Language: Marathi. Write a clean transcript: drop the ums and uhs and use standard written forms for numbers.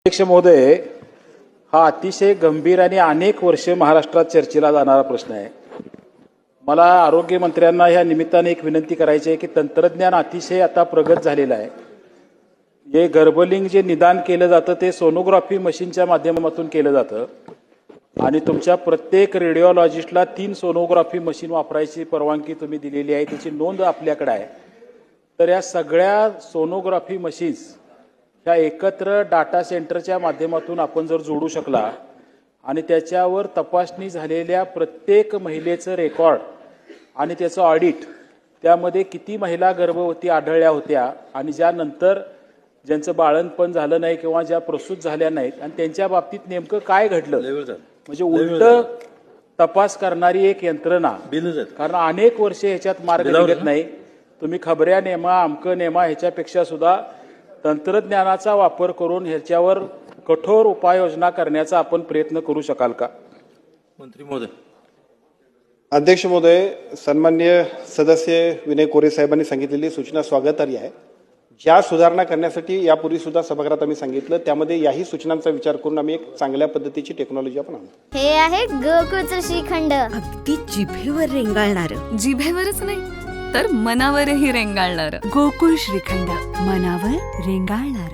अध्यक्ष महोदय, हा अतिशय गंभीर आणि अनेक वर्ष महाराष्ट्रात चर्चेला जाणारा प्रश्न आहे. मला आरोग्य मंत्र्यांना ह्या निमित्ताने एक विनंती करायची आहे की तंत्रज्ञान अतिशय आता प्रगत झालेलं आहे. हे गर्भलिंग जे निदान केलं जातं ते सोनोग्राफी मशीनच्या माध्यमातून केलं जातं आणि तुमच्या प्रत्येक रेडिओलॉजिस्टला 3 सोनोग्राफी मशीन वापरायची परवानगी तुम्ही दिलेली आहे, त्याची नोंद आपल्याकडे आहे. तर या सगळ्या सोनोग्राफी मशीन्स ह्या एकत्र डाटा सेंटरच्या माध्यमातून आपण जर जोडू शकला आणि त्याच्यावर तपासणी झालेल्या प्रत्येक महिलेचं रेकॉर्ड आणि त्याचं ऑडिट, त्यामध्ये किती महिला गर्भवती आढळल्या होत्या आणि ज्यानंतर ज्यांचं बाळंतपण झालं नाही किंवा ज्या प्रसूत झाल्या नाहीत आणि त्यांच्या बाबतीत नेमकं काय घडलं, म्हणजे उलट तपास करणारी एक यंत्रणा. कारण अनेक वर्षे ह्याच्यात मार्ग निघत नाही. तुम्ही खबऱ्या नेमा अमकं नेमा ह्याच्यापेक्षा सुद्धा तंत्रज्ञानाचा वापर करून ह्याच्यावर कठोर उपाययोजना करण्याचा आपण प्रयत्न करू शकाल का? मंत्री महोदय. अध्यक्ष महोदय, सन्माननीय सदस्य विनय कोरे साहेबांनी सांगितलेली सूचना स्वागतार्ह आहे. ज्या सुधारणा करण्यासाठी यापूर्वी सुद्धा सभागृहात आम्ही सांगितलं, त्यामध्ये याही सूचनांचा विचार करून आम्ही एक चांगल्या पद्धतीची टेक्नॉलॉजी आपण आणतो. हे आहे गोकुळचं श्रीखंड, अगदी जिभेवर रेंगाळणार. जिभेवरच नाही तर मनावरही रेंगाळणार. गोकुळ श्रीखंड, मनावर रेंगाळणार.